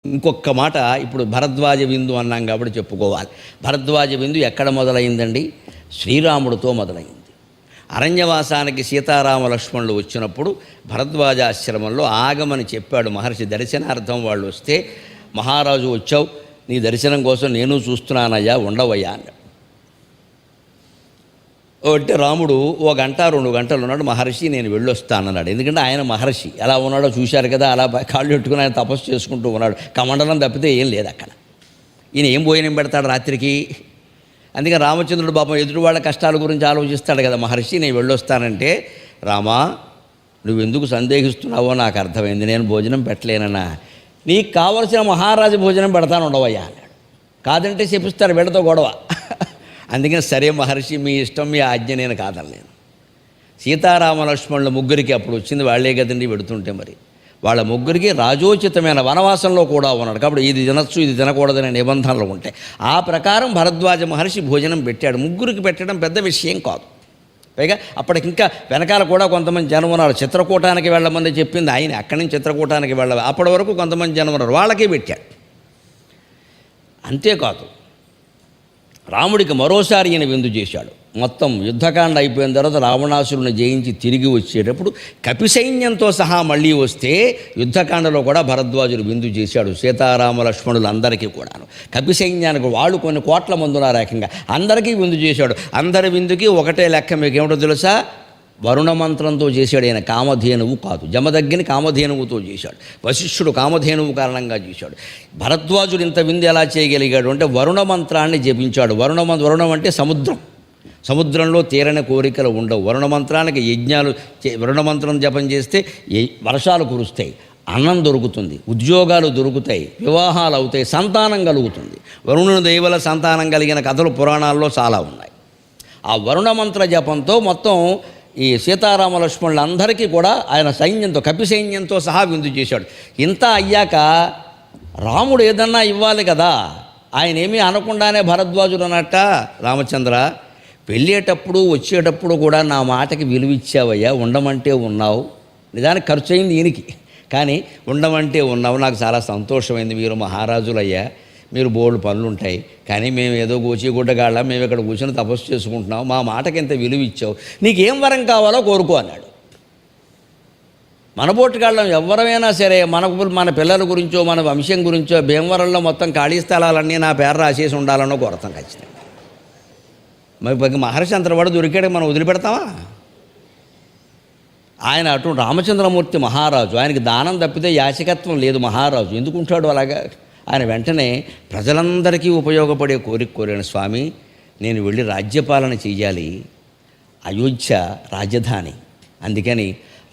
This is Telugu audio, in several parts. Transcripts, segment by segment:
ఇంకొక మాట ఇప్పుడు భరద్వాజ విందు అన్నాం కాబట్టి చెప్పుకోవాలి. భరద్వాజ విందు ఎక్కడ మొదలైందండి? శ్రీరాముడితో మొదలైంది. అరణ్యవాసానికి సీతారామ లక్ష్మణులు వచ్చినప్పుడు భరద్వాజాశ్రమంలో ఆగమని చెప్పాడు మహర్షి. దర్శనార్థం వాళ్ళు వస్తే, మహారాజు వచ్చావు, నీ దర్శనం కోసం నేను చూస్తున్నానయ్యా, ఉండవయ్యా అన్నాడు. అంటే రాముడు 1 గంట 2 గంటలు ఉన్నాడు. మహర్షి నేను వెళ్ళొస్తానన్నాడు. ఎందుకంటే ఆయన మహర్షి ఎలా ఉన్నాడో చూశారు కదా, అలా కాళ్ళు పెట్టుకుని ఆయన తపస్సు చేసుకుంటూ ఉన్నాడు. కమండలం తప్పితే ఏం లేదు అక్కడ. ఈయన ఏం భోజనం పెడతాడు రాత్రికి? అందుకని రామచంద్రుడు పాపం ఎదుటి వాళ్ళ కష్టాల గురించి ఆలోచిస్తాడు కదా. మహర్షి నేను వెళ్ళొస్తానంటే, రామా నువ్వెందుకు సందేహిస్తున్నావో నాకు అర్థమైంది, నేను భోజనం పెట్టలేనన్నా, నీకు కావలసిన మహారాజు భోజనం పెడతాను, ఉండవయ్యా అన్నాడు. కాదంటే చెప్పిస్తారు వీళ్ళతో గొడవ. అందుకని సరే మహర్షి, మీ ఇష్టం, మీ ఆజ్ఞ, నేను కాదనలేను. సీతారామ లక్ష్మణుల ముగ్గురికి అప్పుడు వచ్చింది వాళ్ళే కదండి పెడుతుంటే, మరి వాళ్ళ ముగ్గురికి రాజోచితమైన వనవాసంలో కూడా ఉన్నాడు కాబట్టి ఇది తినచ్చు ఇది తినకూడదనే నిబంధనలు ఉంటాయి. ఆ ప్రకారం భరద్వాజ మహర్షి భోజనం పెట్టాడు. ముగ్గురికి పెట్టడం పెద్ద విషయం కాదు. పైగా అప్పటికింకా వెనకాల కూడా కొంతమంది జనం ఉన్నారు. చిత్రకూటానికి వెళ్ళమని చెప్పింది ఆయన, అక్కడి నుంచి చిత్రకూటానికి వెళ్ళాలి. అప్పటి వరకు కొంతమంది జనం ఉన్నారు, వాళ్ళకే పెట్టాడు. అంతేకాదు, రాముడికి మరోసారి ఈయన విందు చేశాడు. మొత్తం యుద్ధకాండ అయిపోయిన తర్వాత రావణాసురుని జయించి తిరిగి వచ్చేటప్పుడు కపిసైన్యంతో సహా మళ్ళీ వస్తే యుద్ధకాండలో కూడా భరద్వాజుడు విందు చేశాడు సీతారామ లక్ష్మణులు అందరికీ కూడాను. కపిసైన్యానికి వాళ్ళు కొన్ని కోట్ల మంది ఉన్నారు ఏకంగా, అందరికీ విందు చేశాడు. అందరి విందుకి ఒకటే లెక్క, మీకు ఏమిటో తెలుసా? వరుణ మంత్రంతో చేశాడు. ఆయన కామధేనువు కాదు, జమదగ్గిని కామధేనువుతో చేశాడు. వశిష్ఠుడు కామధేనువు కారణంగా చేశాడు. భరద్వాజుడు ఇంత విందు ఎలా చేయగలిగాడు అంటే వరుణ మంత్రాన్ని జపించాడు. వరుణం అంటే సముద్రం. సముద్రంలో తీరని కోరికలు ఉండవు. వరుణ మంత్రానికి యజ్ఞాలు, వరుణ మంత్రం జపం చేస్తే వర్షాలు కురుస్తాయి, అన్నం దొరుకుతుంది, ఉద్యోగాలు దొరుకుతాయి, వివాహాలు అవుతాయి, సంతానం కలుగుతుంది. వరుణుని దైవల సంతానం కలిగిన కథలు పురాణాల్లో చాలా ఉన్నాయి. ఆ వరుణ మంత్ర జపంతో మొత్తం ఈ సీతారామ లక్ష్మణులందరికీ కూడా ఆయన సైన్యంతో, కపి సైన్యంతో సహా విందు చేశాడు. ఇంత అయ్యాక రాముడు ఏదన్నా ఇవ్వాలి కదా. ఆయన ఏమీ అనకుండానే భరద్వాజుడు అన్నట్ట, రామచంద్ర వెళ్ళేటప్పుడు వచ్చేటప్పుడు కూడా నా మాటకి విలువిచ్చావయ్యా, ఉండమంటే ఉన్నావు. నిజానికి ఖర్చు అయింది ఈయనకి, కానీ ఉండమంటే ఉన్నావు, నాకు చాలా సంతోషమైంది. మీరు మహారాజులయ్యా, మీరు బోల్డ్ పనులు ఉంటాయి, కానీ మేము ఏదో గోచిగుడ్డగాళ్ళ మేము ఇక్కడ కూర్చొని తపస్సు చేసుకుంటున్నాం, మా మాటకి ఎంత విలువ ఇచ్చావు, నీకేం వరం కావాలో కోరుకో అన్నాడు. మన బోటుగాళ్ళం ఎవరమైనా సరే మన పిల్లల గురించో మన వంశం గురించో భీమవరంలో మొత్తం ఖాళీ స్థలాలన్నీ నా పేరు రాసేసి ఉండాలనో కోరతాం ఖచ్చితంగా. మరి మహర్షి అంతవాడు దొరికాడు, మనం వదిలిపెడతామా? ఆయన అటు రామచంద్రమూర్తి మహారాజు, ఆయనకి దానం తప్పితే యాచకత్వం లేదు. మహారాజు ఎందుకుంటాడు అలాగా? ఆయన వెంటనే ప్రజలందరికీ ఉపయోగపడే కోరిక కోరాను, స్వామి నేను వెళ్ళి రాజ్యపాలన చెయ్యాలి, అయోధ్య రాజధాని, అందుకని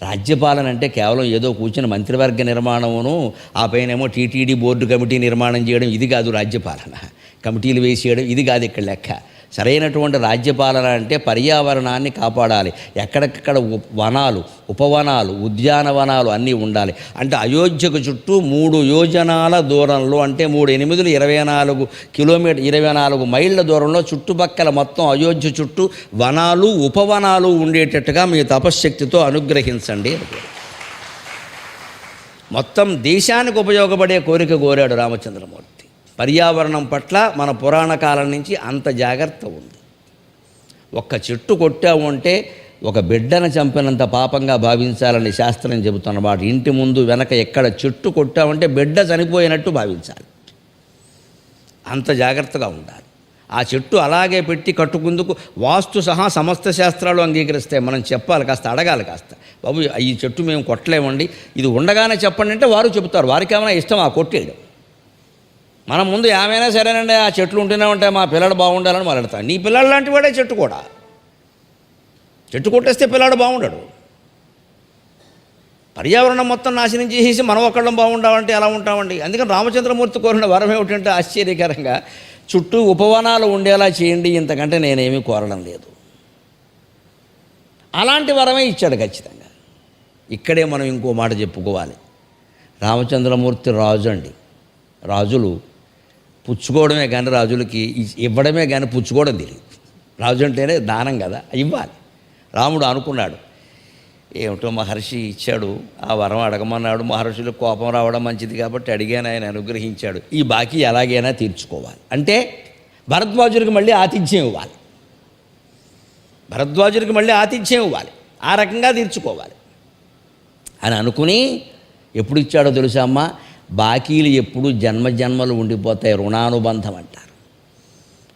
రాజ్యపాలన అంటే కేవలం ఏదో కూర్చుని మంత్రివర్గ నిర్మాణమును ఆ పైనేమో టీటీడీ బోర్డు కమిటీ నిర్మాణం చేయడం ఇది కాదు రాజ్యపాలన, కమిటీలు వేసేయడం ఇది కాదు ఇక్కడ లెక్క. సరైనటువంటి రాజ్యపాలన అంటే పర్యావరణాన్ని కాపాడాలి, ఎక్కడెక్కడ వనాలు, ఉపవనాలు, ఉద్యానవనాలు అన్నీ ఉండాలి. అంటే అయోధ్యకు చుట్టూ 3 యోజనాల దూరంలో, అంటే 3 8 24 కిలోమీటర్ 24 మైళ్ళ దూరంలో చుట్టుపక్కల మొత్తం అయోధ్య చుట్టూ వనాలు, ఉపవనాలు ఉండేటట్టుగా మీ తపశ్శక్తితో అనుగ్రహించండి. మొత్తం దేశానికి ఉపయోగపడే కోరిక కోరాడు రామచంద్రమూర్తి. పర్యావరణం పట్ల మన పురాణ కాలం నుంచి అంత జాగ్రత్త ఉంది. ఒక్క చెట్టు కొట్టాము అంటే ఒక బిడ్డను చంపినంత పాపంగా భావించాలని శాస్త్రం చెబుతున్నమాట. ఇంటి ముందు వెనక ఎక్కడ చెట్టు కొట్టామంటే బిడ్డ చనిపోయినట్టు భావించాలి, అంత జాగ్రత్తగా ఉండాలి. ఆ చెట్టు అలాగే పెట్టి కట్టుకుందుకు వాస్తు సహా సమస్త శాస్త్రాలు అంగీకరిస్తాయి. మనం చెప్పాలి, కాస్త అడగాలి, కాస్త బాబు ఈ చెట్టు మేము కొట్టలేమండి, ఇది ఉండగానే చెప్పండి అంటే వారు చెబుతారు. వారికి ఏమైనా ఇష్టం ఆ కొట్టేయడం. మనం ముందు ఏమైనా సరేనండి ఆ చెట్లు ఉంటూనే ఉంటాయి, మా పిల్లడు బాగుండాలని మొదలెడతాను. నీ పిల్లడు లాంటి వాడే చెట్టు కూడా. చెట్టు కొట్టేస్తే పిల్లాడు బాగుండడు. పర్యావరణం మొత్తం నాశనం చేసేసి మనం ఒక్కళ్ళం బాగుండాలంటే ఎలా ఉంటామండి? అందుకని రామచంద్రమూర్తి కోరిన వరం ఏమిటంటే ఆశ్చర్యకరంగా చుట్టూ ఉపవనాలు ఉండేలా చేయండి, ఇంతకంటే నేనేమీ కోరడం లేదు. అలాంటి వరమే ఇచ్చాడు ఖచ్చితంగా. ఇక్కడే మనం ఇంకో మాట చెప్పుకోవాలి. రామచంద్రమూర్తి రాజు అండి. రాజులు పుచ్చుకోవడమే కానీ రాజులకి ఇవ్వడమే కానీ పుచ్చుకోవడం తెలియదు. రాజు అంటేనే దానం కదా, ఇవ్వాలి. రాముడు అనుకున్నాడు, ఏమిటో మహర్షి ఇచ్చాడు, ఆ వరం అడగమన్నాడు. మహర్షులకు కోపం రావడం మంచిది కాబట్టి అడిగాను, ఆయన అనుగ్రహించాడు. ఈ బాకీ ఎలాగైనా తీర్చుకోవాలి అంటే భరద్వాజుడికి మళ్ళీ ఆతిథ్యం ఇవ్వాలి, భరద్వాజుడికి మళ్ళీ ఆతిథ్యం ఇవ్వాలి, ఆ రకంగా తీర్చుకోవాలి అని అనుకుని ఎప్పుడు ఇచ్చాడో తెలుసా అమ్మ? బాకీలు ఎప్పుడు జన్మజన్మలు ఉండిపోతాయి. రుణానుబంధం అంటారు,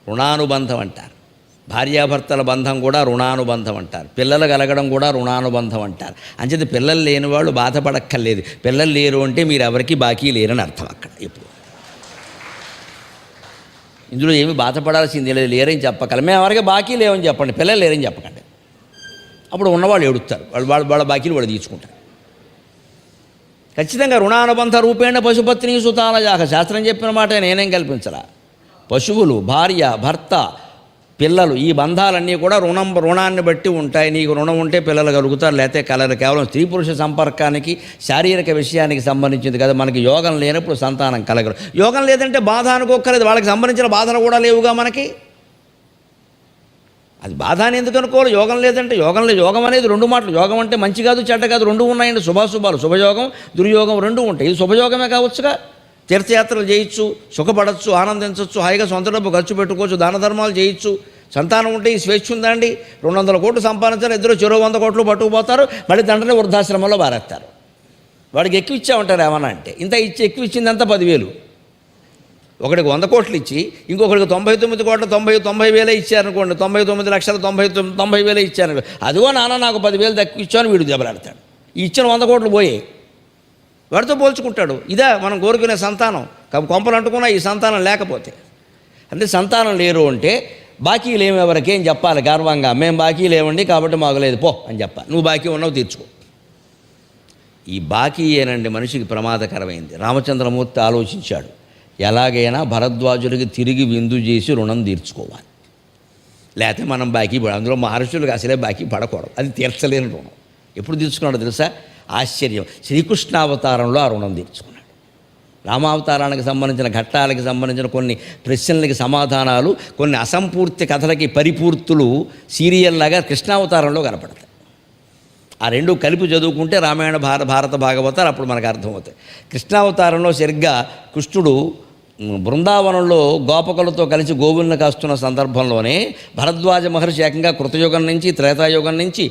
రుణానుబంధం అంటారు. భార్యాభర్తల బంధం కూడా రుణానుబంధం అంటారు. పిల్లలు కలగడం కూడా రుణానుబంధం అంటారు. అంచేత పిల్లలు లేని వాళ్ళు బాధపడక్కర్లేదు. పిల్లలు లేరు అంటే మీరు ఎవరికి బాకీ లేరని అర్థం అక్కడ. ఇప్పుడు ఇందులో ఏమి బాధపడాల్సింది లేదు, లేరని చెప్పగలం. మేము ఎవరికి బాకీ లేవని చెప్పండి, పిల్లలు లేరని చెప్పకండి. అప్పుడు ఉన్నవాళ్ళు ఏడుస్తారు, వాళ్ళ బాకీలు వాళ్ళు తీసుకుంటారు. ఖచ్చితంగా రుణానుబంధ రూపేణ పశుపత్ని సుతాల జాక, శాస్త్రం చెప్పిన మాట నేనేం కల్పించరా. పశువులు, భార్య, భర్త, పిల్లలు, ఈ బంధాలన్నీ కూడా రుణాన్ని బట్టి ఉంటాయి. నీకు రుణం ఉంటే పిల్లలు కలుగుతారు, లేకపోతే కలరు. కేవలం స్త్రీ పురుష సంపర్కానికి, శారీరక విషయానికి సంబంధించింది కదా. మనకి యోగం లేనప్పుడు సంతానం కలగరు. యోగం లేదంటే బాధ అనుకోక్కర్లేదు, వాళ్ళకి సంబంధించిన బాధలు కూడా లేవుగా మనకి. అది బాధ అని ఎందుకు అనుకోవాలి? యోగం లేదంటే యోగం లేదు. యోగం అనేది రెండు మాటలు. యోగం అంటే మంచి కాదు చెడ్డ కాదు, రెండు ఉన్నాయండి. శుభాశుభాలు, శుభయోగం దుర్యోగం రెండు ఉంటాయి. ఇది శుభయోగమే కావచ్చుగా. తీర్థయాత్రలు చేయొచ్చు, సుఖపడచ్చు, ఆనందించవచ్చు, హాయిగా సొంత డబ్బు ఖర్చు పెట్టుకోవచ్చు, దాన ధర్మాలు చేయొచ్చు. సంతానం ఉంటే ఈ స్వేచ్ఛ ఉందండి. 200 కోట్లు సంపాదించారు, ఇద్దరు చెరో 100 కోట్లు పట్టుకుపోతారు, మళ్ళీ తండ్రిని వృద్ధాశ్రమంలో బారేస్తారు. వాడికి ఎక్కువ ఇచ్చామంటారు ఏమన్నా అంటే. ఇంత ఇచ్చి ఎక్కువ ఇచ్చిందంతా 10,000. ఒకడికి 100 కోట్లు ఇచ్చి ఇంకొకరికి 99 కోట్ల 90,000 ఇచ్చారనుకోండి, 99,90,000 ఇచ్చారు. అదిగో నాన్న నాకు 10,000 తక్కువ ఇచ్చాను వీడు దెబ్బలాడతాడు. ఈ ఇచ్చిన 100 కోట్లు పోయాయి, వాడితో పోల్చుకుంటాడు. ఇదా మనం కోరుకునే సంతానం? కొంపలు అంటుకున్నా ఈ సంతానం లేకపోతే. అంటే సంతానం లేరు అంటే బాకీ లేము, ఎవరికేం చెప్పాలి గర్వంగా, మేము బాకీ లేవండి కాబట్టి మాకు లేదు పో అని చెప్పాలి. నువ్వు బాకీ ఉన్నావు తీర్చుకో. ఈ బాకీ ఏనండి మనిషికి ప్రమాదకరమైంది. రామచంద్రమూర్తి ఆలోచించాడు, ఎలాగైనా భరద్వాజుడికి తిరిగి విందు చేసి రుణం తీర్చుకోవాలి, లేకపోతే మనం బాకీ అందులో మహర్షులకు అసలే బాకీ పడకూడదు, అది తీర్చలేని రుణం. ఎప్పుడు తీర్చుకున్నాడో తెలుసా? ఆశ్చర్యం, శ్రీకృష్ణావతారంలో ఆ రుణం తీర్చుకున్నాడు. రామావతారానికి సంబంధించిన ఘట్టాలకు సంబంధించిన కొన్ని ప్రశ్నలకి సమాధానాలు, కొన్ని అసంపూర్తి కథలకి పరిపూర్తులు సీరియల్లాగా కృష్ణావతారంలో కనపడతాయి. ఆ రెండు కలిపి చదువుకుంటే రామాయణ భారత భాగవతాలు అప్పుడు మనకు అర్థమవుతాయి. కృష్ణావతారంలో సరిగ్గా కృష్ణుడు బృందావనంలో గోపకులతో కలిసి గోవులను కాస్తున్న సందర్భంలోనే భరద్వాజ మహర్షి ఏకంగా కృతయుగం నుంచి త్రేతాయుగం నుంచి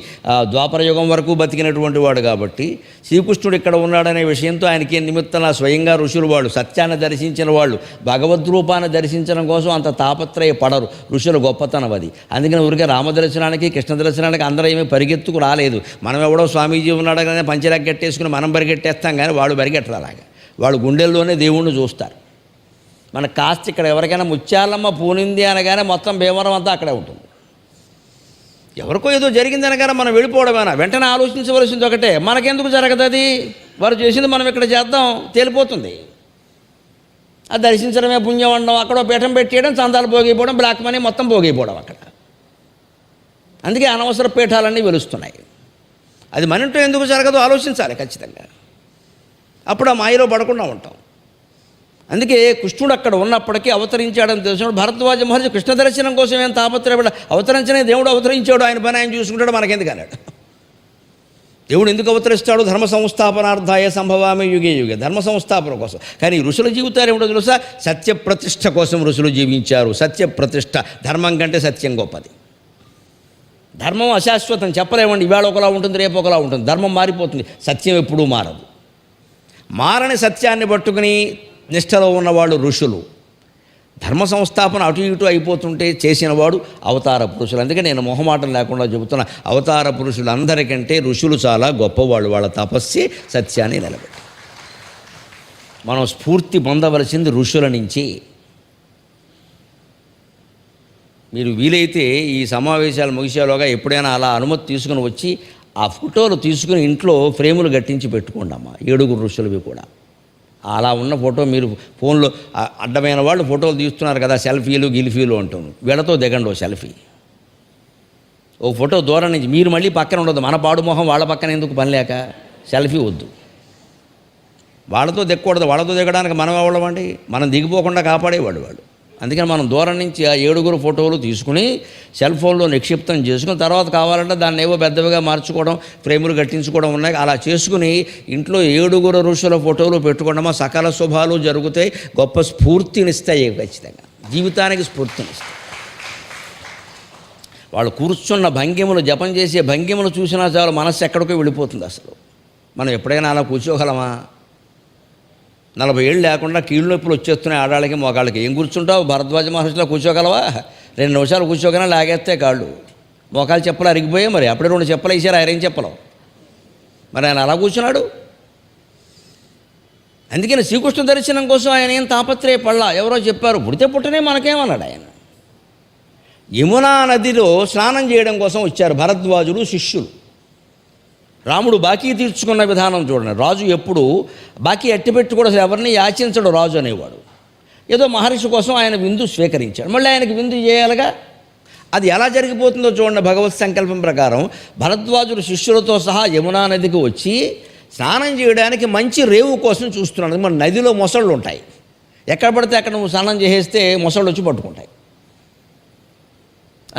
ద్వాపరయుగం వరకు బతికినటువంటి వాడు కాబట్టి శ్రీకృష్ణుడు ఇక్కడ ఉన్నాడనే విషయంతో ఆయనకి నిమిత్తంగా స్వయంగా ఋషులు వాళ్ళు సత్యాన్ని దర్శించిన వాళ్ళు భగవద్రూపాన్ని దర్శించడం కోసం అంత తాపత్రయపడరు. ఋషుల గొప్పతనం అది. అందుకని ఊరికే రామదర్శనానికి కృష్ణ దర్శనానికి అందరూ ఏమీ పరిగెత్తుకు రాలేదు. మనం ఎవడో స్వామీజీ ఉన్నాడు కానీ పంచరాగ్ కట్టేసుకుని మనం పరిగెట్టేస్తాం, కానీ వాళ్ళు పరిగెట్టరు. అలాగా వాళ్ళు గుండెల్లోనే దేవుణ్ణి చూస్తారు. మన కాస్త ఇక్కడ ఎవరికైనా ముత్యాలమ్మ పూనింది అనగానే మొత్తం భీమవరం అంతా అక్కడే ఉంటుంది. ఎవరికో ఏదో జరిగింది అనగానే మనం వెళ్ళిపోవడమేనా? వెంటనే ఆలోచించవలసింది ఒకటే, మనకెందుకు జరగదు అది? వారు చేసింది మనం ఇక్కడ చేద్దాం, తేలిపోతుంది. అది దర్శించడమే పుణ్యం అనడం, అక్కడ పీఠం పెట్టేయడం, చందాలు పోగిపోవడం, బ్లాక్ మనీ మొత్తం పోగిపోవడం అక్కడ. అందుకే అనవసర పీఠాలన్నీ వెలుస్తున్నాయి. అది మన ఇంట్లో ఎందుకు జరగదో ఆలోచించాలి ఖచ్చితంగా. అప్పుడు ఆ మాయలో పడకుండా ఉంటాం. అందుకే కృష్ణుడు అక్కడ ఉన్నప్పటికీ అవతరించాడని తెలిసినప్పుడు భరద్వాజ మహర్షి కృష్ణ దర్శనం కోసం ఏం తాపత్రయపడ, అవతరించనే దేవుడు అవతరించాడు, ఆయన పని ఆయన చూసుకుంటాడు, మనకెందుకు అన్నాడు. దేవుడు ఎందుకు అవతరిస్తాడు? ధర్మ సంస్థాపనార్థాయ సంభవామి యుగే యుగే, ధర్మ సంస్థాపన కోసం. కానీ ఋషుల జీవితాలు ఏమిటో తెలుసా? సత్యప్రతిష్ఠ కోసం ఋషులు జీవించారు. సత్యప్రతిష్ఠ, ధర్మం కంటే సత్యం గొప్పది. ధర్మం అశాశ్వతం, చెప్పలేమండి. ఇవాళ ఒకలా ఉంటుంది, రేపు ఒకలా ఉంటుంది. ధర్మం మారిపోతుంది, సత్యం ఎప్పుడూ మారదు. మారని సత్యాన్ని పట్టుకుని నిష్ఠలో ఉన్నవాళ్ళు ఋషులు. ధర్మ సంస్థాపన అటు ఇటు అయిపోతుంటే చేసినవాడు అవతార పురుషులు. అందుకే నేను మొహమాటం లేకుండా చెబుతున్నా, అవతార పురుషులందరికంటే ఋషులు చాలా గొప్పవాళ్ళు. వాళ్ళ తపస్సే సత్యాన్ని నిలబెట్టి. మనం స్ఫూర్తి పొందవలసింది ఋషుల నుంచి. మీరు వీలైతే ఈ సమావేశాలు ముగిసేలోగా ఎప్పుడైనా అలా అనుమతి తీసుకుని వచ్చి ఆ ఫోటోలు తీసుకుని ఇంట్లో ఫ్రేములు కట్టించి పెట్టుకోండి అమ్మ. 7 ఋషులవి కూడా. అలా ఉన్న ఫోటో మీరు ఫోన్లో అడ్డమైన వాళ్ళు ఫోటోలు తీస్తున్నారు కదా, సెల్ఫీలు గిల్ఫీలు అంటున్నారు. వీళ్ళతో దిగండి ఓ సెల్ఫీ, ఓ ఫోటో దూరం నుంచి. మీరు మళ్ళీ పక్కన ఉండదు, మన పాడు మొహం వాళ్ళ పక్కన ఎందుకు పని లేక. సెల్ఫీ వద్దు, వాళ్ళతో దిగకూడదు. వాళ్ళతో దిగడానికి మనం అవ్వడమండి, మనం దిగిపోకుండా కాపాడేవాడు వాడు. అందుకని మనం దూరం నుంచి ఆ 7 ఫోటోలు తీసుకుని సెల్ ఫోన్లో నిక్షిప్తం చేసుకుని తర్వాత కావాలంటే దాన్ని ఏవో పెద్దవిగా మార్చుకోవడం, ఫ్రేములు కట్టించుకోవడం ఉన్నాయి. అలా చేసుకుని ఇంట్లో 7 ఋషుల ఫోటోలు పెట్టుకోవడం సకల శుభాలు జరుగుతాయి, గొప్ప స్ఫూర్తినిస్తాయి, ఖచ్చితంగా జీవితానికి స్ఫూర్తినిస్తాయి. వాళ్ళు కూర్చున్న భంగిమలు, జపం చేసే భంగిమలు చూసినా చాలు మనస్సు ఎక్కడికో వెళ్ళిపోతుంది. అసలు మనం ఎప్పుడైనా అలా కూర్చోగలమా? 40 ఏళ్ళు లేకుండా కీళ్ళు నొప్పులు వచ్చేస్తున్నాయి ఆడాళ్ళకి, మోకాళ్ళకి. ఏం కూర్చుంటావు? భరద్వాజ మహర్షిలో కూర్చోగలవా? 2 నిమిషాలు కూర్చోగానే లాగేస్తే కాళ్ళు, మోకాలు చెప్పులు అరిగిపోయాయి. మరి అప్పుడే 2 చెప్పులు వేసారు, ఆయన ఏం చెప్పలేం. మరి ఆయన అలా కూర్చున్నాడు. అందుకని శ్రీకృష్ణ దర్శనం కోసం ఆయన ఏం తాపత్రయపడలా. ఎవరో చెప్పారు, పుడితే పుట్టనే మనకేమన్నాడు ఆయన. యమునా నదిలో స్నానం చేయడం కోసం వచ్చారు భరద్వాజుడు శిష్యులు. రాముడు బాకీ తీర్చుకున్న విధానం చూడండి. రాజు ఎప్పుడు బాకీ అట్టిపెట్టి కూడా ఎవరిని యాచించడు రాజు అనేవాడు. ఏదో మహర్షి కోసం ఆయన విందు స్వీకరించాడు, మళ్ళీ ఆయనకి విందు చేయాలిగా. అది ఎలా జరిగిపోతుందో చూడండి. భగవత్ సంకల్పం ప్రకారం భరద్వాజుడు శిష్యులతో సహా యమునా నదికి వచ్చి స్నానం చేయడానికి మంచి రేవు కోసం చూస్తున్నాడు. మన నదిలో మొసళ్ళు ఉంటాయి, ఎక్కడ పడితే అక్కడ నువ్వు స్నానం చేసేస్తే మొసళ్ళు వచ్చి పట్టుకుంటాయి.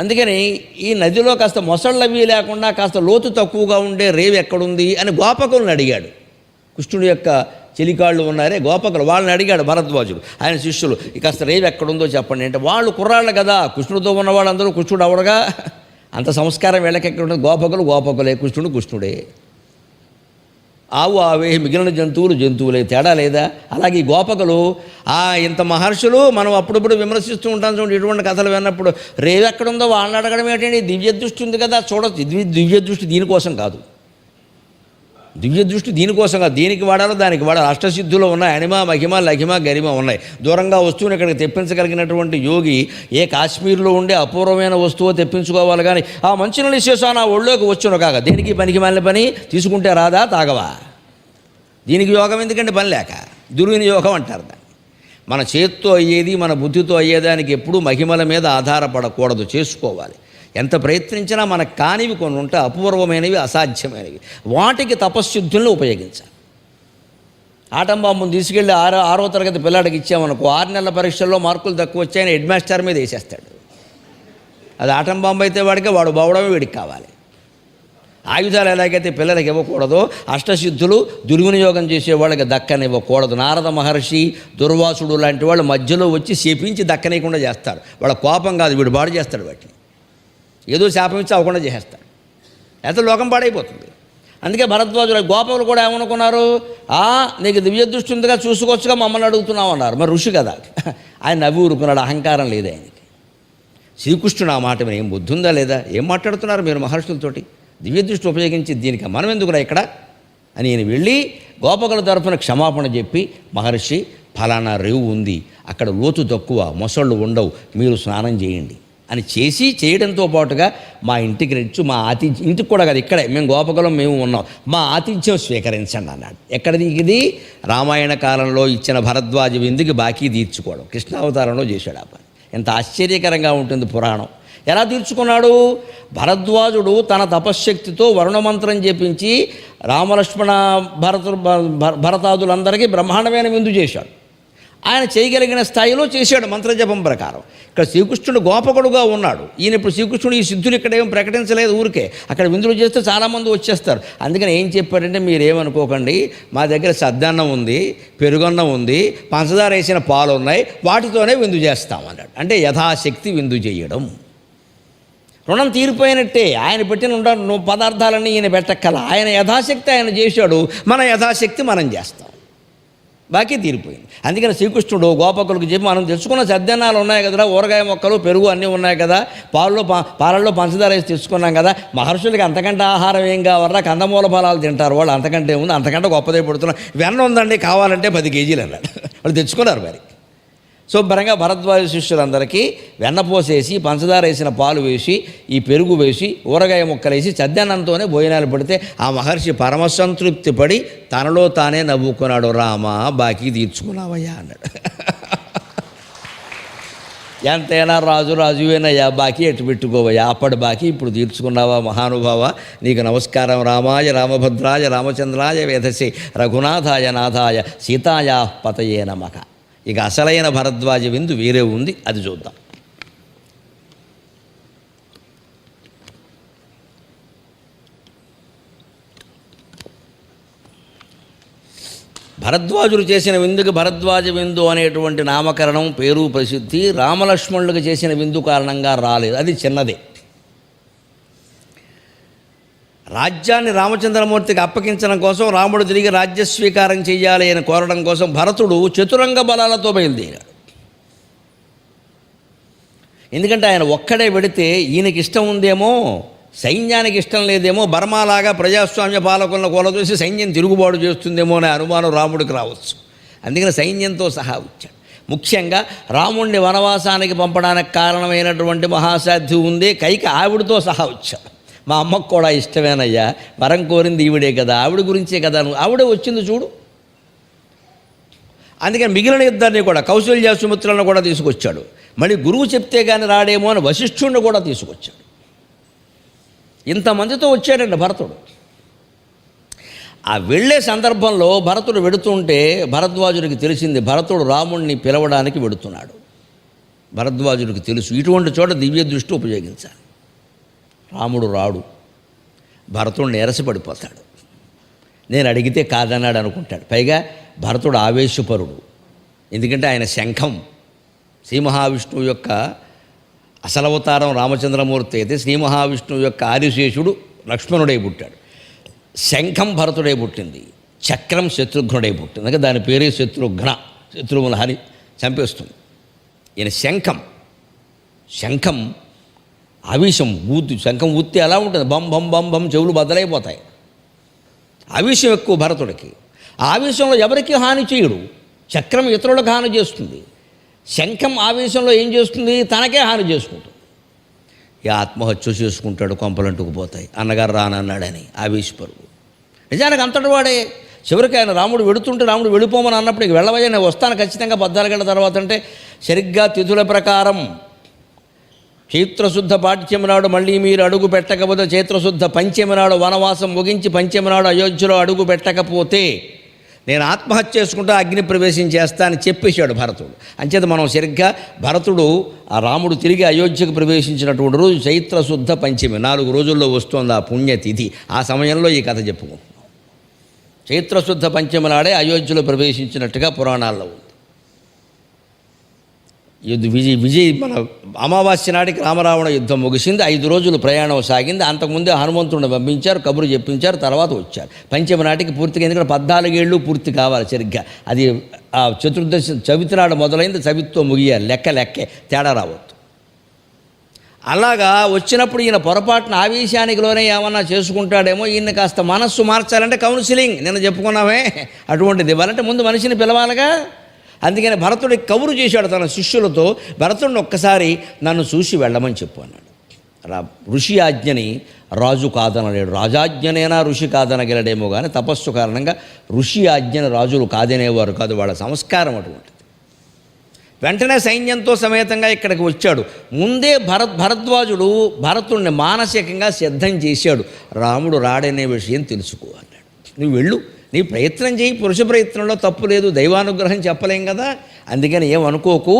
అందుకని ఈ నదిలో కాస్త మొసళ్ళవి లేకుండా కాస్త లోతు తక్కువగా ఉండే రేవు ఎక్కడుంది అని గోపకులను అడిగాడు. కృష్ణుడి యొక్క చెలికాళ్ళు ఉన్నారే గోపకులు, వాళ్ళని అడిగాడు భరద్వాజుడు. ఆయన శిష్యులు, కాస్త రేవు ఎక్కడుందో చెప్పండి అంటే, వాళ్ళు కుర్రాళ్ళు కదా, కృష్ణుడితో ఉన్న వాళ్ళందరూ కృష్ణుడు అవడగా, అంత సంస్కారం వీళ్ళకి ఎక్కడ ఉంటుంది? గోపకులు గోపకులే, కృష్ణుడు కృష్ణుడే. ఆవు ఆవే, మిగిలిన జంతువులు జంతువులే, తేడా లేదా? అలాగే ఈ గోపకులు ఇంత మహర్షులు మనం అప్పుడప్పుడు విమర్శిస్తూ ఉంటాం చూడండి. ఇటువంటి కథలు విన్నప్పుడు రేవు ఎక్కడుందో వాళ్ళని అడగడం ఏంటండి? దివ్య దృష్టి ఉంది కదా, చూడొచ్చు. దివ్య దృష్టి దీనికోసం కాదు, దివ్య దృష్టి దీనికోసం కాదు. దీనికి వాడాలో దానికి వాడాలి. అష్టసిద్ధులు ఉన్నాయి, అణిమ మహిమ లఘిమ గరిమ ఉన్నాయి. దూరంగా వస్తువుని ఇక్కడికి తెప్పించగలిగినటువంటి యోగి ఏ కాశ్మీర్లో ఉండే అపూర్వమైన వస్తువు తెప్పించుకోవాలి. కానీ ఆ మంచినీళ్ళ శేషాన్ని ఆ ఒళ్ళోకి వచ్చును కాక దేనికి పనికి మాలిన పని తీసుకుంటే రాదా? తాగవా? దీనికి యోగం ఎందుకంటే పని లేక, దుర్వినియోగం అంటారు దాన్ని. మన చేత్తో అయ్యేది, మన బుద్ధితో అయ్యేదానికి ఎప్పుడూ మహిమల మీద ఆధారపడకూడదు, చేసుకోవాలి. ఎంత ప్రయత్నించినా మనకు కానివి కొన్ని ఉంటాయి, అపూర్వమైనవి, అసాధ్యమైనవి. వాటికి తపశ్శుద్ధులను ఉపయోగించాలి. ఆటం బాంబును తీసుకెళ్ళి 6వ తరగతి పిల్లాడికి ఇచ్చామనుకో, 6 నెలల పరీక్షల్లో మార్కులు తక్కువ వచ్చాయని హెడ్ మాస్టర్ మీద వేసేస్తాడు. అది ఆటం బాంబు అయితే వాడు బావడమే వీడికి కావాలి. ఆయుధాలు ఎలాగైతే పిల్లలకి ఇవ్వకూడదో, అష్టసిద్ధులు దుర్వినియోగం చేసే వాళ్ళకి దక్కనివ్వకూడదు. నారద మహర్షి, దుర్వాసుడు లాంటి వాళ్ళు మధ్యలో వచ్చి శపించి దక్కనీయకుండా చేస్తారు. వాళ్ళ కోపం కాదు, వీడు బాడు చేస్తాడు వాటిని. ఏదో శాపం ఇచ్చి అవ్వకుండా చేసేస్తాడు, అయితే లోకం పాడైపోతుంది. అందుకే భరద్వాజుల గోపకులు కూడా ఏమనుకున్నారు? నీకు దివ్య దృష్టి ఉందిగా, చూసుకోవచ్చుగా, మమ్మల్ని అడుగుతున్నావు అన్నారు. మరి ఋషి కదా, ఆయన నవ్వి ఊరుకున్నాడు. అహంకారం లేదు ఆయనకి. శ్రీకృష్ణుడు ఆ మాట మీద ఏం బుద్ధి ఉందా లేదా? ఏం మాట్లాడుతున్నారు మీరు మహర్షులతోటి? దివ్య దృష్టి ఉపయోగించి దీనికి మనం ఎందుకురా ఇక్కడ అని నేను వెళ్ళి గోపకుల తరఫున క్షమాపణ చెప్పి, మహర్షి ఫలానా రేవు ఉంది, అక్కడ లోతు తక్కువ, మొసళ్ళు ఉండవు, మీరు స్నానం చేయండి అని చేయడంతో పాటుగా మా ఇంటికి రెచ్చు, మా ఇంటికి కూడా కాదు, ఇక్కడే మేము గోపకులం మేము ఉన్నాం, మా ఆతిథ్యం స్వీకరించండి అన్నాడు. ఎక్కడ ఇది? రామాయణ కాలంలో ఇచ్చిన భరద్వాజ విందుకి బాకీ తీర్చుకోవడం కృష్ణావతారంలో చేశాడు ఆ పని. ఎంత ఆశ్చర్యకరంగా ఉంటుంది పురాణం. ఎలా తీర్చుకున్నాడు? భరద్వాజుడు తన తపశ్శక్తితో వరుణమంత్రం జపించి రామలక్ష్మణ భరతాదులందరికీ బ్రహ్మాండమైన విందు చేశాడు. ఆయన చేయగలిగిన స్థాయిలో చేశాడు మంత్రజపం ప్రకారం. ఇక్కడ శ్రీకృష్ణుడు గోపకుడుగా ఉన్నాడు. ఈయన ఇప్పుడు శ్రీకృష్ణుడు ఈ సిద్ధులు ఇక్కడ ఏం ప్రకటించలేదు, ఊరికే అక్కడ విందులు చేస్తే చాలామంది వచ్చేస్తారు. అందుకని ఏం చెప్పాడంటే, మీరేమనుకోకండి, మా దగ్గర సద్దన్నం ఉంది, పెరుగన్నం ఉంది, పంచదార వేసిన పాలు ఉన్నాయి, వాటితోనే విందు చేస్తామన్నాడు. అంటే యథాశక్తి విందు చేయడం. రుణం తీరిపోయినట్టే. ఆయన పెట్టిన పదార్థాలన్నీ ఈయన పెట్టక్కల. ఆయన యథాశక్తి ఆయన చేశాడు, మన యథాశక్తి మనం చేస్తాం, బాకీ తీరిపోయింది. అందుకని శ్రీకృష్ణుడు గోపకులకు చెప్పి, మనం తెచ్చుకున్న సద్దన్నాలు ఉన్నాయి కదరా, ఊరగాయ మొక్కలు పెరుగు అన్నీ ఉన్నాయి కదా, పాలల్లో పంచదార వేసి తెచ్చుకున్నాం కదా, మహర్షులకి అంతకంటే ఆహారం ఏం కావాలరా, కందమూల ఫలాలు తింటారు వాళ్ళు, అంతకంటే ఉంది, అంతకంటే గొప్పదే పడుతున్నాం, వెన్న ఉందండి కావాలంటే 10 కేజీలు అన్నాడు. వాళ్ళు తెచ్చుకున్నారు. మరి శుభ్రంగా భరద్వాజ శిష్యులందరికీ వెన్న పోసేసి, పంచదార వేసిన పాలు వేసి, ఈ పెరుగు వేసి, ఊరగాయ ముక్కలు వేసి చద్దన్నంతోనే భోజనాలు పెడితే ఆ మహర్షి పరమసంతృప్తి పడి తనలో తానే నవ్వుకున్నాడు. రామా, బాకీ తీర్చుకున్నావయ్యా అన్నాడు. ఎంతైనా రాజువేనయ్యా, బాకీ ఎటు పెట్టుకోవయ్యా, అప్పటి బాకీ ఇప్పుడు తీర్చుకున్నావా మహానుభావ, నీకు నమస్కారం. రామాయ రామభద్రాయ రామచంద్రాయ వేధసే రఘునాథాయ నాథాయ సీతాయా పతయే నమః. ఇక అసలైన భరద్వాజ విందు వేరే ఉంది, అది చూద్దాం. భరద్వాజుడు చేసిన విందుకు భరద్వాజ విందు అనేటువంటి నామకరణం, పేరు, ప్రసిద్ధి రామలక్ష్మణులకు చేసిన విందు కారణంగా రాలేదు. అది చిన్నదే. రాజ్యాన్ని రామచంద్రమూర్తికి అప్పగించడం కోసం, రాముడు తిరిగి రాజ్యస్వీకారం చేయాలి అని కోరడం కోసం భరతుడు చతురంగ బలాలతో బయలుదేరాడు. ఎందుకంటే ఆయన ఒక్కడే వెడితే ఈయనకి ఇష్టం ఉందేమో, సైన్యానికి ఇష్టం లేదేమో, బర్మాలాగా ప్రజాస్వామ్య పాలకులను కూలదోసి సైన్యం తిరుగుబాటు చేస్తుందేమో అనే అనుమానం రాముడికి రావచ్చు. అందుకని సైన్యంతో సహా వచ్చాడు. ముఖ్యంగా రాముణ్ణి వనవాసానికి పంపడానికి కారణమైనటువంటి మహాసాధ్వి ఉంది కైక, ఆవిడతో సహా వచ్చాడు. మా అమ్మకు కూడా ఇష్టమేనయ్యా, వరం కోరింది ఈవిడే కదా, ఆవిడ గురించే కదా, ఆవిడే వచ్చింది చూడు. అందుకని మిగిలిన ఇద్దరిని కూడా, కౌశల్య సుమిత్రలను కూడా తీసుకొచ్చాడు. మళ్ళీ గురువు చెప్తే కానీ రాడేమో అని వశిష్ఠుడిని కూడా తీసుకొచ్చాడు. ఇంతమందితో వచ్చాడండి భరతుడు. ఆ వెళ్ళే సందర్భంలో భరతుడు వెడుతుంటే భరద్వాజుడికి తెలిసింది భరతుడు రాముణ్ణి పిలవడానికి వెడుతున్నాడు. భరద్వాజుడికి తెలుసు ఇటువంటి చోట దివ్య దృష్టి ఉపయోగించాలి. రాముడు రాడు, భరతుడు నీరసపడిపోతాడు. నేను అడిగితే కాదన్నాడు అనుకుంటాడు. పైగా భరతుడు ఆవేశపరుడు. ఎందుకంటే ఆయన శంఖం, శ్రీ మహావిష్ణువు యొక్క అసలవతారం రామచంద్రమూర్తి అయితే శ్రీ మహావిష్ణువు యొక్క ఆదిశేషుడు లక్ష్మణుడై పుట్టాడు. శంఖం భరతుడై పుట్టింది, చక్రం శత్రుఘ్నుడై పుట్టింది. అందుకే దాని పేరే శత్రుఘ్న, శత్రువుల హరి చంపేస్తుంది. ఈయన శంఖం ఆవేశం ఊతి, శంఖం ఊత్తి ఎలా ఉంటుంది, బం బం బం బం చెవులు బద్దలైపోతాయి. ఆవేశం ఎక్కువ భరతుడికి. ఆవేశంలో ఎవరికి హాని చేయడు. చక్రం ఇతరులకు హాని చేస్తుంది, శంఖం ఆవేశంలో ఏం చేస్తుంది, తనకే హాని చేసుకుంటుంది. ఈ ఆత్మహత్య చేసుకుంటాడు, కొంపలంటుకుపోతాయి, అన్నగారు రానన్నాడని ఆవేశపరుడు. నిజానికి అంతటి వాడే. చివరికి ఆయన రాముడు వెడుతుంటే రాముడు వెళ్ళిపోమని అన్నప్పుడు ఇక వెళ్ళవయ్యా, నేను వస్తాను ఖచ్చితంగా 14 గంటల తర్వాత అంటే, సరిగ్గా తిథుల ప్రకారం చైత్రశుద్ధ పాఠ్యమి నాడు మళ్ళీ మీరు అడుగు పెట్టకపోతే, చైత్రశుద్ధ పంచమి నాడు వనవాసం ముగించి పంచమి నాడు అయోధ్యలో అడుగు పెట్టకపోతే నేను ఆత్మహత్య చేసుకుంటా, అగ్ని ప్రవేశం చేస్తా అని చెప్పేశాడు భరతుడు. అంచేత మనం సరిగ్గా భరతుడు ఆ రాముడు తిరిగి అయోధ్యకు ప్రవేశించినటువంటి రోజు చైత్రశుద్ధ పంచమి, 4 రోజుల్లో వస్తోంది ఆ పుణ్యతిథి. ఆ సమయంలో ఈ కథ చెప్పుకుంటున్నాం. చైత్రశుద్ధ పంచమి నాడే అయోధ్యలో ప్రవేశించినట్టుగా పురాణాల్లో ఉంది. విజయ్ మన అమావాస్య నాటికి రామరావణ యుద్ధం ముగిసింది. 5 రోజులు ప్రయాణం సాగింది. అంతకుముందే హనుమంతుడిని పంపించారు, కబురు చెప్పించారు, తర్వాత వచ్చారు. పంచమి నాటికి పూర్తిగా, ఎందుకంటే 14 ఏళ్ళు పూర్తి కావాలి సరిగ్గా. అది ఆ చతుర్దశి చవితి నాడు మొదలైంది, చవితితో ముగియాలి. లెక్కే, తేడా రావద్దు. అలాగా వచ్చినప్పుడు ఈయన పొరపాటున ఆవేశానికి లోనే ఏమన్నా చేసుకుంటాడేమో, ఈయన కాస్త మనస్సు మార్చాలంటే కౌన్సిలింగ్ నిన్న చెప్పుకున్నామే, అటువంటిది ఇవ్వాలంటే ముందు మనిషిని పిలవాలిగా. అందుకని భరతుడికి కబురు చేశాడు తన శిష్యులతో, భరతుడిని ఒక్కసారి నన్ను చూసి వెళ్ళమని చెప్పు అన్నాడు. ఋషి ఆజ్ఞని రాజు కాదనలేడు. రాజాజ్ఞనైనా ఋషి కాదనగలడేమో కానీ తపస్సు కారణంగా ఋషి ఆజ్ఞను రాజులు కాదనేవారు కాదు, వాళ్ళ సంస్కారం అటువంటిది. వెంటనే సైన్యంతో సమేతంగా ఇక్కడికి వచ్చాడు. ముందే భరద్వాజుడు భరతుడిని మానసికంగా సిద్ధం చేశాడు. రాముడు రాడనే విషయం తెలుసుకో అన్నాడు. నువ్వు వెళ్ళు, నీ ప్రయత్నం చేయి, పురుష ప్రయత్నంలో తప్పు లేదు, దైవానుగ్రహం చెప్పలేం కదా. అందుకని ఏమనుకోకు,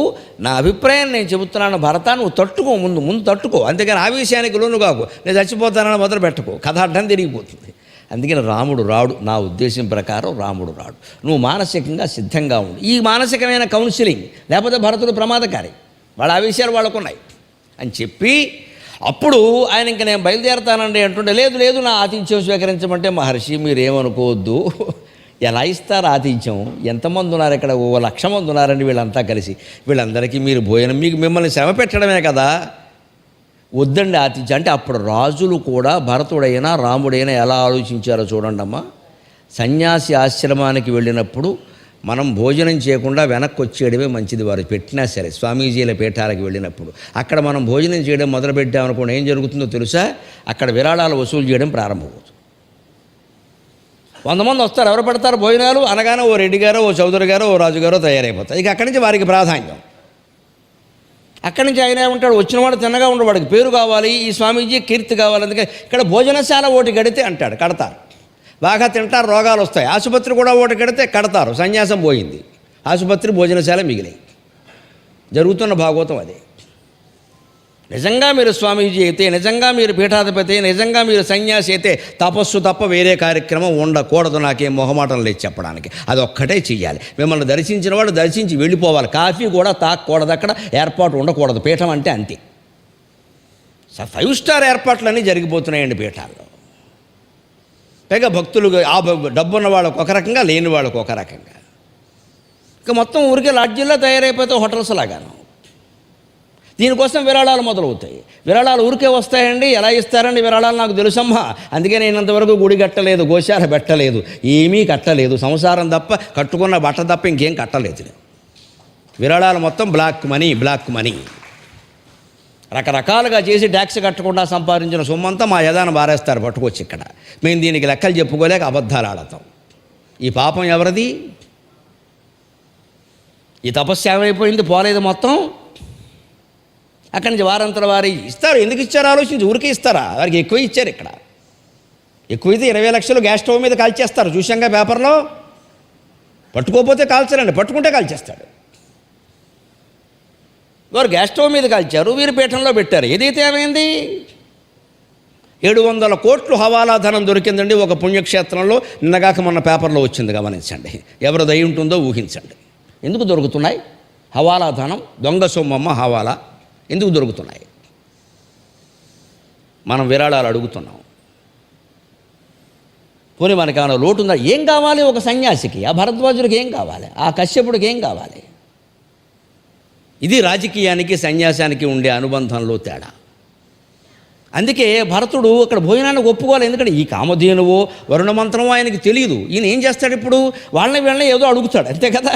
నా అభిప్రాయం నేను చెబుతున్నాను భరత, నువ్వు తట్టుకో, ముందు తట్టుకో. అంతేగాని ఆవేశానికి లోను కాకు, నేను చచ్చిపోతానని మొదలు పెట్టుకో, కథ అడ్డం తిరిగిపోతుంది. అందుకని రాముడు రాడు, నా ఉద్దేశం ప్రకారం రాముడు రాడు, నువ్వు మానసికంగా సిద్ధంగా ఉండు. ఈ మానసికమైన కౌన్సిలింగ్, లేకపోతే భరతుడు ప్రమాదకారి, వాళ్ళ ఆవేశాలు వాళ్ళకున్నాయి అని చెప్పి అప్పుడు ఆయన ఇంక నేను బయలుదేరతానండి అంటుంటే, లేదు నా ఆతిథ్యం స్వీకరించమంటే, మహర్షి మీరేమనుకోవద్దు, ఎలా ఇస్తారు ఆతిథ్యం, ఎంతమంది ఉన్నారు ఇక్కడ, 1,00,000 మంది ఉన్నారండి వీళ్ళంతా కలిసి, వీళ్ళందరికీ మీరు భోజనం, మిమ్మల్ని శ్రమ పెట్టడమే కదా, వద్దండి ఆతిథ్యం అంటే. అప్పుడు రాజులు కూడా భరతుడైనా రాముడైనా ఎలా ఆలోచించారో చూడండమ్మా. సన్యాసి ఆశ్రమానికి వెళ్ళినప్పుడు మనం భోజనం చేయకుండా వెనక్కి వచ్చేయడమే మంచిది. వారు పెట్టినా సరే, స్వామీజీల పీఠాలకు వెళ్ళినప్పుడు అక్కడ మనం భోజనం చేయడం మొదలుపెట్టామనుకోండి, ఏం జరుగుతుందో తెలుసా, అక్కడ విరాళాలు వసూలు చేయడం ప్రారంభమవుతుంది. 100 మంది వస్తారు, ఎవరు పెడతారు భోజనాలు అనగానే ఓ రెడ్డి గారో, ఓ చౌదరి గారో, ఓ రాజుగారో తయారైపోతారు. ఇక అక్కడి నుంచి వారికి ప్రాధాన్యం. అక్కడి నుంచి ఆయన ఉంటాడు, వచ్చినవాడు తిన్నగా ఉండడు, వాడికి పేరు కావాలి, ఈ స్వామీజీ కీర్తి కావాలి. అందుకే ఇక్కడ భోజనశాల ఒకటి కడితే అంటాడు, కడతారు. బాగా తింటారు, రోగాలు వస్తాయి. ఆసుపత్రి కూడా ఒకటి కడితే కడతారు, సన్యాసం పోయింది. ఆసుపత్రి భోజనశాల మిగిలాయి. జరుగుతున్న భాగవతం అదే. నిజంగా మీరు స్వామీజీ అయితే, నిజంగా మీరు పీఠాధిపతి, నిజంగా మీరు సన్యాసి అయితే తపస్సు తప్ప వేరే కార్యక్రమం ఉండకూడదు. నాకేం మొహమాటం లేదు చెప్పడానికి. అది ఒక్కటే చెయ్యాలి. మిమ్మల్ని దర్శించిన వాడు దర్శించి వెళ్ళిపోవాలి. కాఫీ కూడా తాకూడదు, అక్కడ ఏర్పాటు ఉండకూడదు. పీఠం అంటే అంతే. 5 స్టార్ ఏర్పాట్లన్నీ జరిగిపోతున్నాయండి పీఠాల్లో. పైగా భక్తులు ఆ డబ్బున్న వాళ్ళకు ఒక రకంగా, లేని వాళ్ళకు ఒక రకంగా. ఇంకా మొత్తం ఊరికే లాడ్జీల్లో తయారైపోతే హోటల్స్ లాగాను. దీనికోసం విరాళాలు మొదలవుతాయి. విరాళాలు ఊరికే వస్తాయండి. ఎలా ఇస్తారండి విరాళాలు నాకు తెలుసమ్మా. అందుకే నేను ఇంతవరకు గుడి కట్టలేదు, గోశాల పెట్టలేదు, ఏమీ కట్టలేదు. సంసారం తప్ప, కట్టుకున్న బట్ట తప్ప ఇంకేం కట్టలేదు. విరాళాలు మొత్తం బ్లాక్ మనీ. రకరకాలుగా చేసి ట్యాక్స్ కట్టకుండా సంపాదించిన సొమ్మంతా మా యదాన బారేస్తారు పట్టుకొచ్చి ఇక్కడ. మేము దీనికి లెక్కలు చెప్పుకోలేక అబద్ధాలు ఆడతాం. ఈ పాపం ఎవరిది? ఈ తపస్సు ఏమైపోయింది? పోలేదు మొత్తం. అక్కడి నుంచి వారంతల వారి ఇస్తారు. ఎందుకు ఇచ్చారో ఆలోచించి. ఊరికే ఇస్తారా? వారికి ఎక్కువ ఇచ్చారు. ఇక్కడ ఎక్కువైతే 20 లక్షలు గ్యాస్ స్టవ్ మీద కాల్చేస్తారు. చూశాంగా పేపర్లో. పట్టుకోకపోతే కాల్చరండి, పట్టుకుంటే కాల్చేస్తాడు. వారు గ్యాస్ స్టవ్ మీద కాల్చారు, వీరు పీఠంలో పెట్టారు. ఏదైతే ఏమైంది? 700 కోట్లు హవాలా ధనం దొరికిందండి ఒక పుణ్యక్షేత్రంలో. నిన్నగాక మొన్న పేపర్లో వచ్చింది, గమనించండి. ఎవరు దయ ఉంటుందో ఊహించండి. ఎందుకు దొరుకుతున్నాయి హవాలా ధనం? దొంగ సొమ్మమ్మ హవాలా ఎందుకు దొరుకుతున్నాయి? మనం విరాళాలు అడుగుతున్నాం. పోనీ మనకి ఏమైనా లోటు ఉందా? ఏం కావాలి ఒక సన్యాసికి? ఆ భరద్వాజుడికి ఏం కావాలి? ఆ కశ్యపుడికి ఏం కావాలి? ఇది రాజకీయానికి సన్యాసానికి ఉండే అనుబంధంలో తేడా. అందుకే భరతుడు అక్కడ భోజనానికి ఒప్పుకోవాలి. ఎందుకంటే ఈ కామధేనువో వరుణమంత్రమో ఆయనకి తెలియదు. ఈయన ఏం చేస్తాడు? ఇప్పుడు వాళ్ళని ఏదో అడుగుతాడు, అంతే కదా.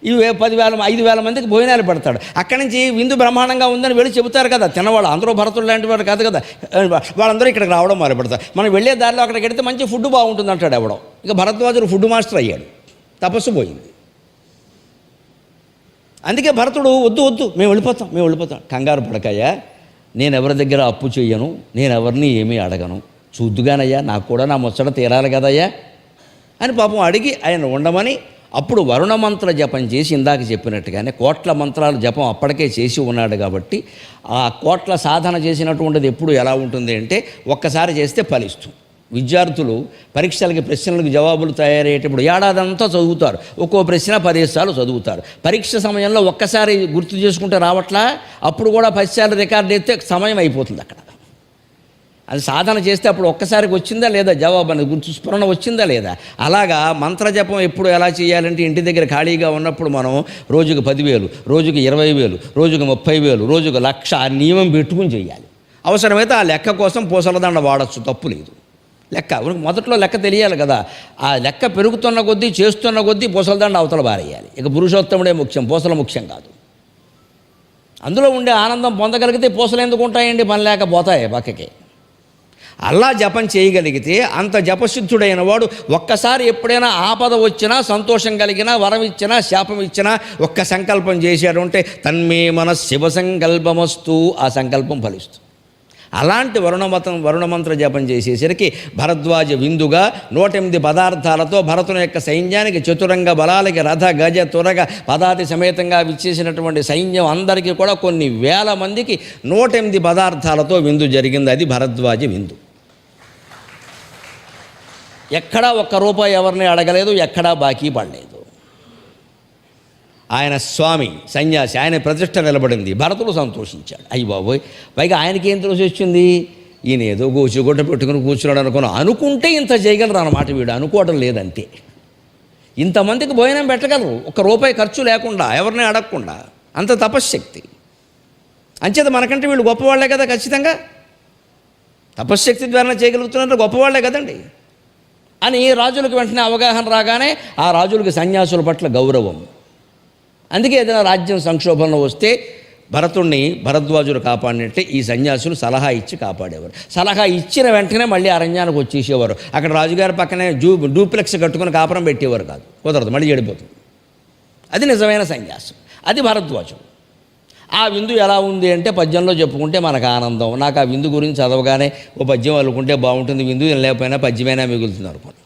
ఇవి 10,000 5,000 మందికి భోజనాలు పెడతాడు. అక్కడి నుంచి విందు బ్రహ్మాండంగా ఉందని వెళ్ళి చెబుతారు కదా తినవాళ్ళు. అందరూ భరతుడు లాంటి వాడు కాదు కదా. వాళ్ళందరూ ఇక్కడికి రావడం మొదలు పెడతారు. మనం వెళ్ళే దారిలో అక్కడికి వెడితే మంచి ఫుడ్ బాగుంటుంది అంటాడు ఎవడో. ఇక భరద్వాజుడు ఫుడ్ మాస్టర్ అయ్యాడు. తపస్సు పోయింది. అందుకే భరతుడు వద్దు మేము వెళ్ళిపోతాం. కంగారు పడకయ్యా, నేను ఎవరి దగ్గర అప్పు చెయ్యను, నేను ఎవరిని ఏమీ అడగను. చూద్దుగానయ్యా, నాకు కూడా నా ముచ్చట తీరాలి కదయ్యా అని పాపం అడిగి ఆయన ఉండమని. అప్పుడు వరుణమంత్ర జపం చేసి, ఇందాక చెప్పినట్టుగానే కోట్ల మంత్రాలు జపం అప్పటికే చేసి ఉన్నాడు కాబట్టి, ఆ కోట్ల సాధన చేసినటువంటిది ఎప్పుడు ఎలా ఉంటుంది అంటే ఒక్కసారి చేస్తే ఫలిస్తుంది. విద్యార్థులు పరీక్షలకి ప్రశ్నలకు జవాబులు తయారయ్యేటప్పుడు ఏడాదంతా చదువుతారు. ఒక్కో ప్రశ్న 10 సార్లు చదువుతారు. పరీక్ష సమయంలో ఒక్కసారి గుర్తు చేసుకుంటే రావట్లా, అప్పుడు కూడా 10 సార్లు రికార్డు ఎత్తే సమయం అయిపోతుంది అక్కడ. అది సాధన చేస్తే అప్పుడు ఒక్కసారికి వచ్చిందా లేదా జవాబు అనేది గుర్తు స్ఫురణ వచ్చిందా లేదా. అలాగా మంత్రజపం ఎప్పుడు ఎలా చేయాలంటే ఇంటి దగ్గర ఖాళీగా ఉన్నప్పుడు మనం రోజుకు 10,000, రోజుకు 20,000, రోజుకు 30,000, రోజుకు 1,00,000 ఆ నియమం పెట్టుకుని చేయాలి. అవసరమైతే ఆ లెక్క కోసం పూసలదండ వాడచ్చు, తప్పు లేదు. లెక్క మొదట్లో లెక్క తెలియాలి కదా. ఆ లెక్క పెరుగుతున్న కొద్దీ, చేస్తున్న కొద్దీ పూసలదండ అవతల బారేయాలి. ఇక పురుషోత్తముడే ముఖ్యం, పూసల ముఖ్యం కాదు. అందులో ఉండే ఆనందం పొందగలిగితే పూసలు ఎందుకు ఉంటాయండి? పని లేక పోతాయి పక్కకి. అలా జపం చేయగలిగితే అంత జపసిద్ధుడైన వాడు ఒక్కసారి ఎప్పుడైనా ఆపద వచ్చినా, సంతోషం కలిగినా, వరం ఇచ్చినా, శాపం ఇచ్చినా ఒక్క సంకల్పం చేశాడు అంటే తన్మే మన శివ సంకల్పమస్తు, ఆ సంకల్పం ఫలిస్తుంది. అలాంటి వరుణమంత్ర జపం చేసేసరికి భరద్వాజ విందుగా 108 పదార్థాలతో భరతుని యొక్క సైన్యానికి, చతురంగ బలాలకి, రథ గజ తురగ పదాతి సమేతంగా విచ్చేసినటువంటి సైన్యం అందరికీ కూడా కొన్ని వేల మందికి 108 పదార్థాలతో విందు జరిగింది. అది భరద్వాజ విందు. ఎక్కడా ఒక్క రూపాయి ఎవరిని అడగలేదు, ఎక్కడా బాకీ పడలేదు. ఆయన స్వామి సన్యాసి, ఆయన ప్రతిష్ట నిలబడింది. భరతుడు సంతోషించాడు. అయ్యి బాబోయ్, పైగా ఆయనకి ఏం తెలిసి వచ్చింది? ఈయన ఏదో గోచిగుడ్డ పెట్టుకుని కూర్చున్నాడు అనుకుంటే ఇంత చేయగలరు అన్నమాట. వీడు అనుకోవడం లేదంతే. ఇంతమందికి భోజనం పెట్టగలరు ఒక్క రూపాయి ఖర్చు లేకుండా, ఎవరిని అడగకుండా. అంత తపశ్శక్తి. అంచేత మనకంటే వీళ్ళు గొప్పవాళ్లే కదా. ఖచ్చితంగా తపశ్శక్తి ద్వారా చేయగలుగుతున్నారు, గొప్పవాళ్లే కదండి అని రాజులకు వెంటనే అవగాహన రాగానే ఆ రాజులకు సన్యాసుల పట్ల గౌరవం. అందుకే ఏదైనా రాజ్యం సంక్షోభంలో వస్తే భరద్వాజుడు కాపాడినట్టే ఈ సన్యాసులు సలహా ఇచ్చి కాపాడేవారు. సలహా ఇచ్చిన వెంటనే మళ్ళీ అరణ్యానికి వచ్చేసేవారు. అక్కడ రాజుగారి పక్కనే డూప్లెక్స్ కట్టుకుని కాపురం పెట్టేవారు కాదు. కుదరదు, మళ్ళీ చెడిపోతుంది. అది నిజమైన సన్యాసం. అది భరద్వాజుడు. ఆ విందు ఎలా ఉంది అంటే పద్యంలో చెప్పుకుంటే మనకు ఆనందం. నాకు ఆ విందు గురించి చదవగానే ఓ పద్యం అల్లుకుంటే బాగుంటుంది, విందు లేకపోయినా పద్యమైనా మిగులుతుంది అనుకోండి.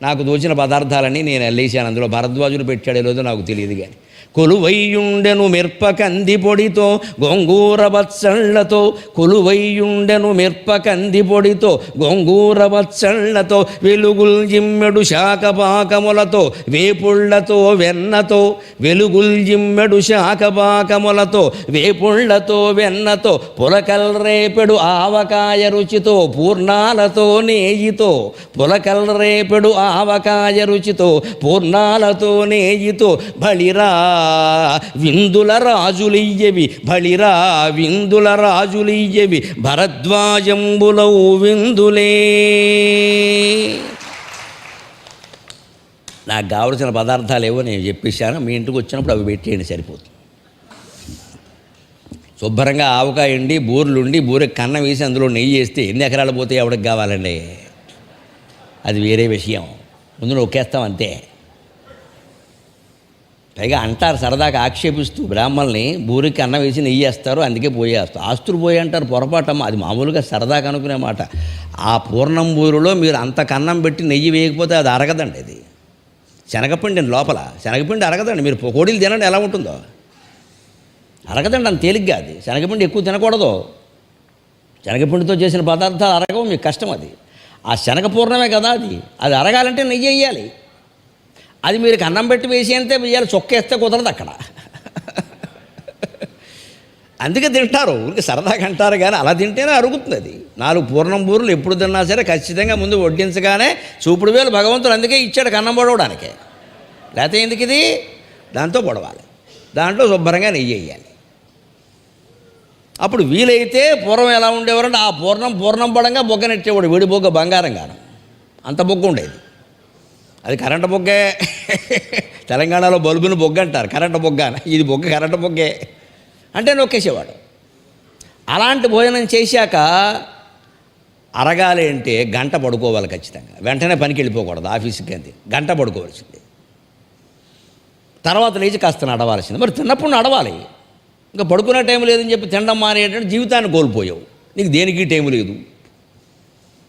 నాకు దోచిన పదార్థాలన్నీ నేను అల్లేశాను. అందులో భరద్వాజుడు పెట్టాడో లేదో నాకు తెలియదు కానీ కొలువైయుండెను మిర్పకంది పొడితో గోంగూర బచ్చళ్లతో, కొలువైయుండెను మిర్పకంది పొడితో గోంగూర బచ్చళ్లతో, వెలుగుల్ జిమ్మెడు శాకపాకములతో వేపుళ్లతో వెన్నతో, వెలుగుల్ జిమ్మెడు శాకపాకములతో వేపుళ్లతో వెన్నతో, పులకల్ రేపెడు ఆవకాయ రుచితో పూర్ణాలతో నేయితో, పులకల్ రేపెడు ఆవకాయ రుచితో పూర్ణాలతో నేయితో, బళిరా విందుల రాజులియ్యవి బళిరా విందుల రాజులియ్యవి భరద్వాజంబులౌ విందులే. నాకు కావలసిన పదార్థాలు ఏవో నేను చెప్పేశాను, మీ ఇంటికి వచ్చినప్పుడు అవి పెట్టేయండి సరిపోతుంది. శుభ్రంగా ఆవకాయ ఉండి బూరెలుండి బూరెకి కన్నం వేసి అందులో నెయ్యి వేస్తే ఎన్ని ఎకరాలు పోతే ఎవరికి కావాలండి, అది వేరే విషయం. ముందు నొక్కేస్తాం అంతే. పైగా అంటారు సరదాగా ఆక్షేపిస్తూ బ్రాహ్మణుల్ని, బూరికి అన్నం వేసి నెయ్యి వేస్తారు అందుకే పోయేస్తారు, ఆస్తులు పోయి అంటారు. పొరపాటమ్మ, అది మామూలుగా సరదాగా అనుకునే మాట. ఆ పూర్ణం బూరులో మీరు అంత కన్నం పెట్టి నెయ్యి వేయకపోతే అది అరగదండి. అది శనగపిండి లోపల, శనగపిండి అరగదండి. మీరు కోడీలు తినండి ఎలా ఉంటుందో, అరగదండి అంత తేలిగ్గా. అది శనగపిండి ఎక్కువ తినకూడదు, శనగపిండితో చేసిన పదార్థాలు అరగవు, మీకు కష్టం. అది ఆ శనగ పూర్ణమే కదా, అది అరగాలంటే నెయ్యి వేయాలి. అది మీరు అన్నం పెట్టి వేసి అంతే వేయాలి, చొక్కేస్తే కుదరదు అక్కడ. అందుకే తింటారు, ఊరికి సరదాగా అంటారు కానీ అలా తింటేనే అరుగుతుంది. అది 4 పూర్ణం బూరులు ఎప్పుడు తిన్నా సరే ఖచ్చితంగా ముందు వడ్డించగానే చూపుడు వేలు భగవంతుడు అందుకే ఇచ్చాడు కన్నం పొడవడానికే. లేకపోతే ఎందుకు ఇది, దాంతో పొడవాలి, దాంట్లో శుభ్రంగా నెయ్యి వేయాలి. అప్పుడు వీలైతే పూర్వం ఎలా ఉండేవారంటే ఆ పూర్ణం పడంగా బొగ్గనెట్టేవాడు, వేడి బొగ్గ బంగారం గాను అంత బొగ్గ ఉండేది. అది కరెంటు బొగ్గే. తెలంగాణలో బల్బును బొగ్గ అంటారు, కరెంటు బొగ్గ. ఇది బొగ్గ కరెంటు బొగ్గే అంటే నొక్కేసేవాడు. అలాంటి భోజనం చేశాక అరగాలి అంటే గంట పడుకోవాలి ఖచ్చితంగా, వెంటనే పనికి వెళ్ళిపోకూడదు ఆఫీస్కి. అంతే, గంట పడుకోవాల్సింది. తర్వాత లేచి కాస్త నడవాల్సింది. మరి తిన్నప్పుడు నడవాలి, ఇంకా పడుకునే టైం లేదని చెప్పి తినడం మానేటంటే జీవితాన్ని కోల్పోయావు, నీకు దేనికి టైం లేదు.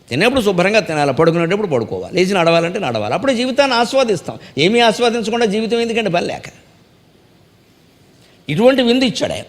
తినేప్పుడు శుభ్రంగా తినాలి, పడుకునేటప్పుడు పడుకోవాలి, లేచి నడవాలంటే నడవాలి. అప్పుడే జీవితాన్ని ఆస్వాదిస్తాం. ఏమీ ఆస్వాదించకుండా జీవితం ఎందుకంటే పని లేక. ఇటువంటి విందు ఇచ్చాడు ఆయన.